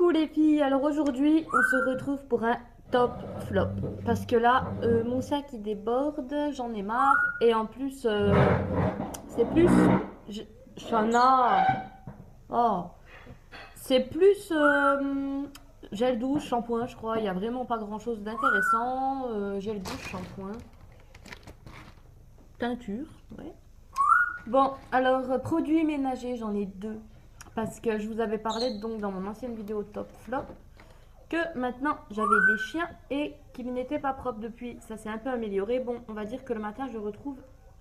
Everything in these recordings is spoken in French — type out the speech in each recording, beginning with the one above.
Coucou les filles, alors aujourd'hui on se retrouve pour un top flop parce que là mon sac il déborde, j'en ai marre et en plus c'est plus je- Shana, oh c'est plus gel douche, shampoing je crois, il y a vraiment pas grand chose d'intéressant, gel douche, shampoing, teinture, ouais. Bon alors produits ménagers j'en ai deux parce que je vous avais parlé donc dans mon ancienne vidéo top flop que maintenant j'avais des chiens et qu'ils n'étaient pas propres depuis. Ça s'est un peu amélioré. Bon, on va dire que le matin je retrouve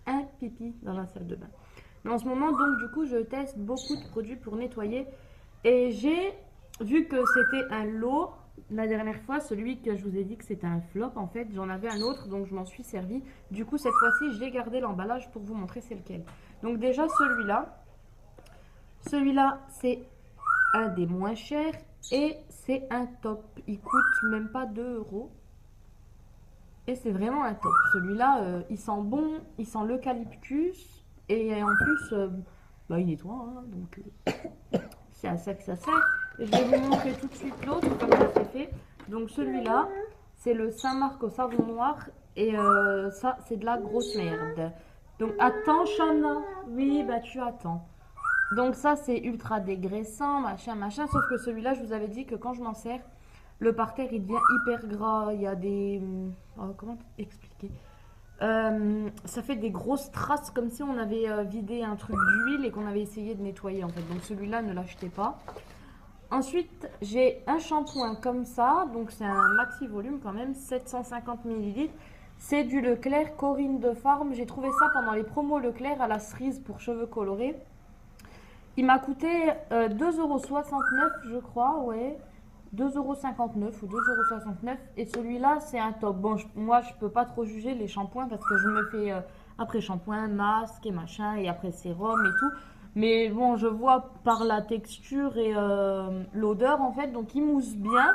un pipi dans la salle de bain. Mais en ce moment, donc du coup, je teste beaucoup de produits pour nettoyer. Et j'ai vu que c'était un lot. La dernière fois, celui que je vous ai dit que c'était un flop, en fait, j'en avais un autre, donc je m'en suis servi. Du coup, cette fois-ci, j'ai gardé l'emballage pour vous montrer c'est lequel. Donc déjà, celui-là, c'est un des moins chers et c'est un top. Il coûte même pas 2 euros. Et c'est vraiment un top. Celui-là, il sent bon, il sent l'eucalyptus et en plus, bah, il nettoie. Hein, donc, c'est à ça que ça sert. Et je vais vous montrer tout de suite l'autre, comme ça c'est fait. Donc, celui-là, c'est le Saint-Marc au savon noir. Et ça, c'est de la grosse merde. Donc, attends, Chana. Oui, bah, tu attends. Donc ça c'est ultra dégraissant, machin, machin. Sauf que celui-là, je vous avais dit que quand je m'en sers, le parterre il devient hyper gras. Il y a des... oh, comment expliquer ça fait des grosses traces comme si on avait vidé un truc d'huile et qu'on avait essayé de nettoyer en fait. Donc celui-là, ne l'achetez pas. Ensuite, j'ai un shampoing comme ça. Donc c'est un maxi volume quand même, 750 millilitres. C'est du Leclerc Corinne de Farm. J'ai trouvé ça pendant les promos Leclerc à la cerise pour cheveux colorés. Il m'a coûté 2,69 € je crois, ouais. 2,59 € ou 2,69 € et celui-là c'est un top. Bon, moi je peux pas trop juger les shampoings parce que je me fais après shampoing, masque et machin et après sérum et tout. Mais bon, je vois par la texture et l'odeur en fait, donc il mousse bien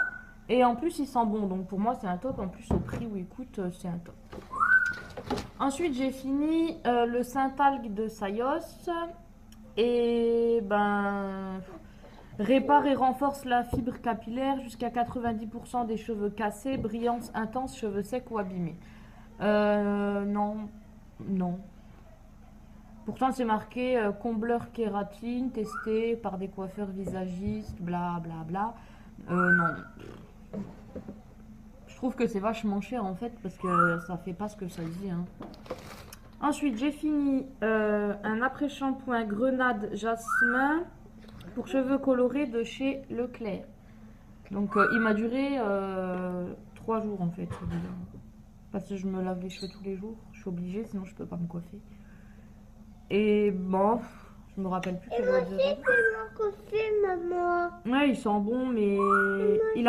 et en plus il sent bon. Donc pour moi c'est un top, en plus au prix où il coûte c'est un top. Ensuite j'ai fini le Saint-Algue de Sayos. Et ben, répare et renforce la fibre capillaire jusqu'à 90% des cheveux cassés, brillance intense, cheveux secs ou abîmés. Non, non. Pourtant, c'est marqué combleur kératine, testé par des coiffeurs visagistes, bla bla bla. Non. Je trouve que c'est vachement cher en fait parce que ça fait pas ce que ça dit. Hein. Ensuite, j'ai fini un après-shampoing grenade jasmin pour cheveux colorés de chez Leclerc. Donc, il m'a duré 3 jours en fait. Parce que je me lave les cheveux tous les jours. Je suis obligée, sinon je peux pas me coiffer. Et bon, je me rappelle plus quel moi autre aussi, j'avais. je peux me coiffer, maman. Ouais, il sent bon, mais il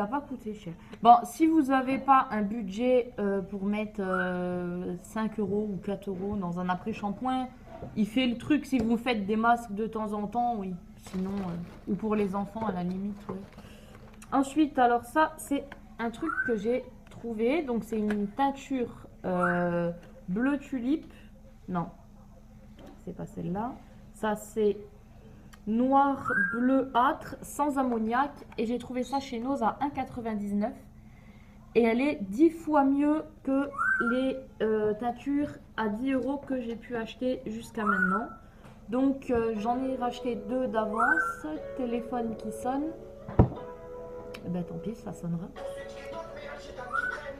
a pas coûté cher. Bon, si vous n'avez pas un budget pour mettre 5 € ou 4 € dans un après-shampoing, il fait le truc. Si vous faites des masques de temps en temps, oui. Sinon, ou pour les enfants à la limite, ouais. Ensuite, alors ça, c'est un truc que j'ai trouvé. Donc, c'est une teinture bleu tulipe. Non, c'est pas celle-là. Ça, c'est noir bleuâtre sans ammoniac et j'ai trouvé ça chez Nose à 1,99 € et elle est 10 fois mieux que les teintures à 10 € que j'ai pu acheter jusqu'à maintenant. Donc j'en ai racheté 2 d'avance. Téléphone qui sonne. Eh ben tant pis, ça sonnera.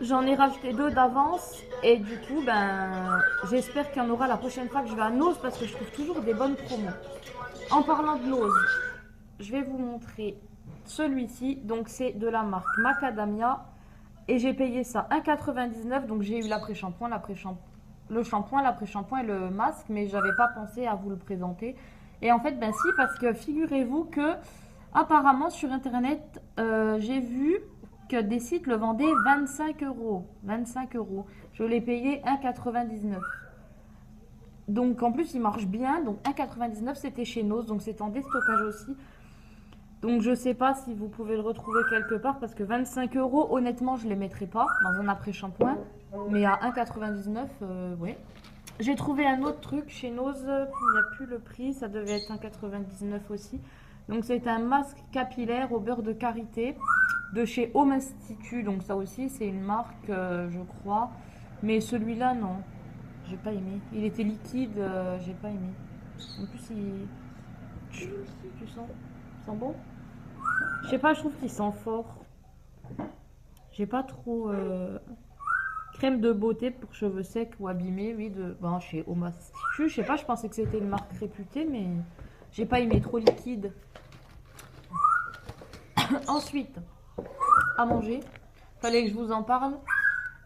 J'en ai racheté 2 d'avance et du coup ben j'espère qu'il y en aura la prochaine fois que je vais à Nose parce que je trouve toujours des bonnes promos. En parlant de Nose, je vais vous montrer celui-ci. Donc c'est de la marque Macadamia et j'ai payé ça 1,99 €. Donc j'ai eu l'après-shampoing, le shampoing, l'après-shampoing et le masque, mais j'avais pas pensé à vous le présenter. Et en fait, ben si, parce que figurez-vous que apparemment sur internet, j'ai vu que des sites le vendaient 25 €. 25 €. Je l'ai payé 1,99 €. Donc en plus il marche bien, donc 1,99 € c'était chez Nose, donc c'est en déstockage aussi. Donc je sais pas si vous pouvez le retrouver quelque part parce que 25 € honnêtement je les mettrai pas dans un après-shampoing, mais à 1,99 € ouais. J'ai trouvé un autre truc chez Nose, il n'y a plus le prix, ça devait être 1,99 € aussi. Donc c'est un masque capillaire au beurre de karité de chez Home Institute. Donc ça aussi c'est une marque, je crois. Mais celui-là, non. J'ai pas aimé. Il était liquide, j'ai pas aimé. En plus, tu sens? Il sent bon? Je sais pas, je trouve qu'il sent fort. J'ai pas trop... Crème de beauté pour cheveux secs ou abîmés, oui, chez Home Institute. Je sais pas, je pensais que c'était une marque réputée, mais j'ai pas aimé, trop liquide. Ensuite, à manger, fallait que je vous en parle.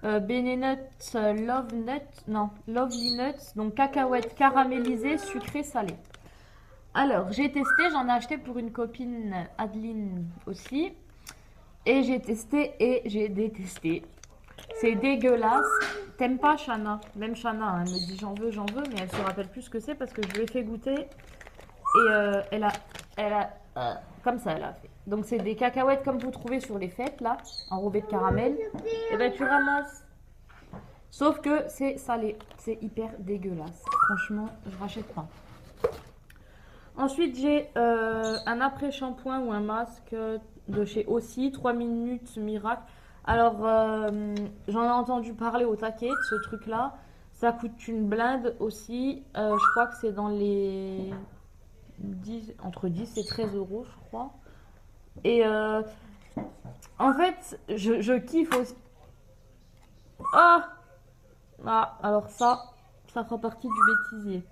Bene Nuts, Lovely Nuts, donc cacahuètes caramélisées, sucrées, salées. Alors, j'ai testé, j'en ai acheté pour une copine, Adeline aussi. Et j'ai testé et j'ai détesté. C'est dégueulasse. T'aimes pas Shana? Même Shana, hein, elle me dit j'en veux, mais elle se rappelle plus ce que c'est parce que je lui ai fait goûter. Et comme ça, elle a fait. Donc c'est des cacahuètes comme vous trouvez sur les fêtes, là, enrobées de caramel. Et ben tu ramasses. Sauf que c'est salé. C'est hyper dégueulasse. Franchement, je rachète pas. Ensuite, j'ai un après-shampoing ou un masque de chez Aussi, 3 minutes miracle. Alors, j'en ai entendu parler au taquet de ce truc-là. Ça coûte une blinde aussi. Je crois que c'est dans les entre 10 et 13 euros, je crois. Et en fait, je kiffe aussi. Ah! Ah, alors ça fera partie du bêtisier.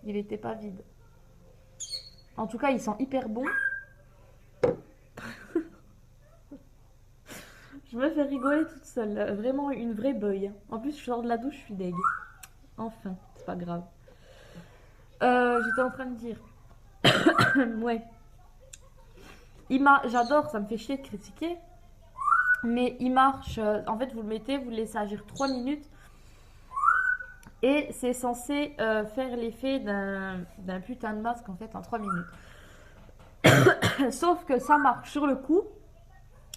Il était pas vide. En tout cas, il sent hyper bon. Je me fais rigoler toute seule. Vraiment une vraie beuille. En plus, je sors de la douche, je suis deg. Enfin, c'est pas grave. J'étais en train de dire. Ouais. J'adore, ça me fait chier de critiquer. Mais il marche. En fait, vous le mettez, vous le laissez agir 3 minutes. Et c'est censé faire l'effet d'un putain de masque en fait en 3 minutes. Sauf que ça marche sur le coup.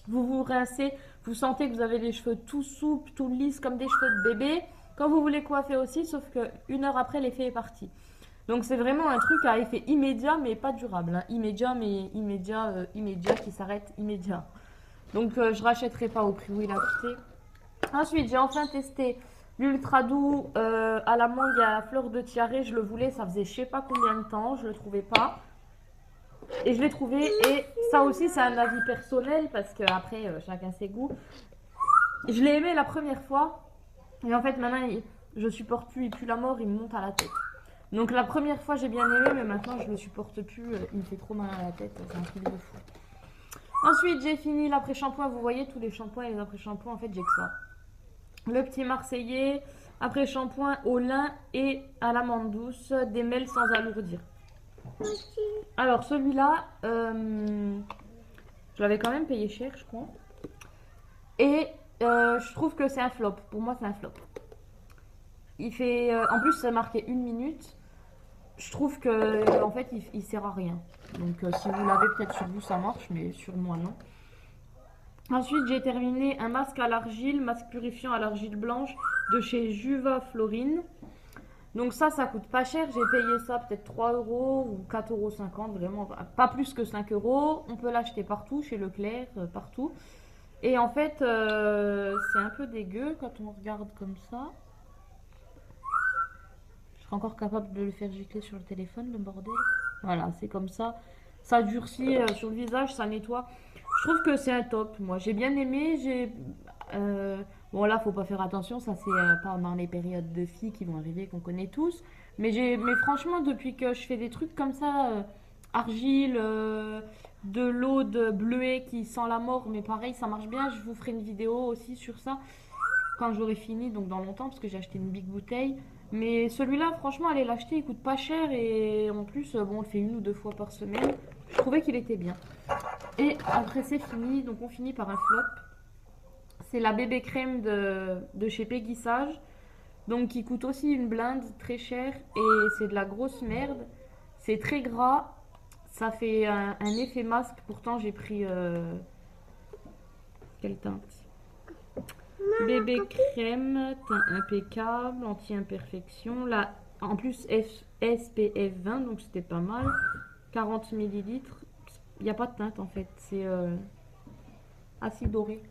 Vous vous rincez, vous sentez que vous avez les cheveux tout souples, tout lisses comme des cheveux de bébé. Quand vous voulez coiffer aussi, sauf que 1 heure après, l'effet est parti. Donc c'est vraiment un truc à effet immédiat mais pas durable. Hein. Immédiat mais immédiat qui s'arrête immédiat. Donc je rachèterai pas au prix où il a coûté. Ensuite j'ai enfin testé l'ultra doux à la mangue et à la fleur de tiare. Je le voulais, ça faisait je sais pas combien de temps, je le trouvais pas. Et je l'ai trouvé, et ça aussi c'est un avis personnel parce que après chacun ses goûts. Je l'ai aimé la première fois et en fait maintenant je supporte plus, il pue la mort, il me monte à la tête. Donc la première fois j'ai bien aimé mais maintenant je le supporte plus, il me fait trop mal à la tête, c'est un truc de fou. Ensuite j'ai fini l'après-shampoing, vous voyez tous les shampoings et les après-shampoings en fait j'ai que ça. Le petit Marseillais, après-shampoing au lin et à l'amande douce, des mêles sans alourdir. Alors celui-là, je l'avais quand même payé cher, je crois. Et je trouve que c'est un flop. Pour moi, c'est un flop. Il fait, en plus, c'est marqué 1 minute. Je trouve que, en fait, il sert à rien. Donc, si vous l'avez peut-être sur vous, ça marche, mais sur moi, non. Ensuite, j'ai terminé un masque à l'argile, masque purifiant à l'argile blanche de chez Juva Florine. Donc ça coûte pas cher. J'ai payé ça peut-être 3 euros ou 4,50 €, vraiment pas plus que 5 euros. On peut l'acheter partout, chez Leclerc, partout. Et en fait, c'est un peu dégueu quand on regarde comme ça. Je serais encore capable de le faire gicler sur le téléphone, le bordel. Voilà, c'est comme ça. Ça durcit sur le visage, ça nettoie. Je trouve que c'est un top. Moi, j'ai bien aimé. Bon, là, faut pas faire attention. Ça, c'est pas dans les périodes de filles qui vont arriver, qu'on connaît tous. Mais franchement, depuis que je fais des trucs comme ça, argile, de l'eau de bleuet qui sent la mort, mais pareil, ça marche bien. Je vous ferai une vidéo aussi sur ça quand j'aurai fini, donc dans longtemps, parce que j'ai acheté une big bouteille. Mais celui-là, franchement, allez l'acheter, il coûte pas cher et en plus, bon, on le fait 1 ou 2 fois par semaine. Je trouvais qu'il était bien. Et après, c'est fini, donc on finit par un flop. C'est la bébé crème de chez Peggy Sage, donc qui coûte aussi une blinde, très cher, et c'est de la grosse merde. C'est très gras, ça fait un effet masque, pourtant j'ai pris... quelle teinte? Bébé crème, teint impeccable, anti-imperfection. Là, en plus SPF 20, donc c'était pas mal. 40 ml. Il n'y a pas de teinte en fait. C'est acide doré.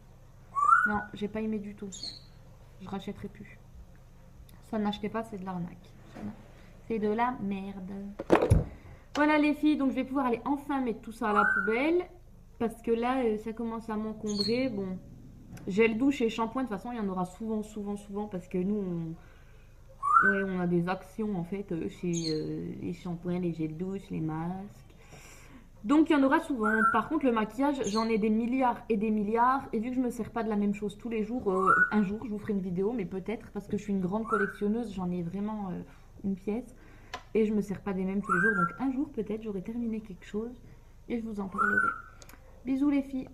Non, j'ai pas aimé du tout. Je rachèterai plus. Ça n'achetez pas, c'est de l'arnaque. C'est de la merde. Voilà les filles, donc je vais pouvoir aller enfin mettre tout ça à la poubelle. Parce que là, ça commence à m'encombrer. Bon, gel douche et shampoing, de toute façon, il y en aura souvent. Parce que nous, ouais, on a des actions en fait chez les shampoings, les gels douche, les masques. Donc il y en aura souvent. Par contre, le maquillage, j'en ai des milliards et des milliards. Et vu que je me sers pas de la même chose tous les jours, un jour je vous ferai une vidéo, mais peut-être parce que je suis une grande collectionneuse, j'en ai vraiment une pièce. Et je me sers pas des mêmes tous les jours. Donc un jour peut-être j'aurai terminé quelque chose et je vous en parlerai. Bisous les filles.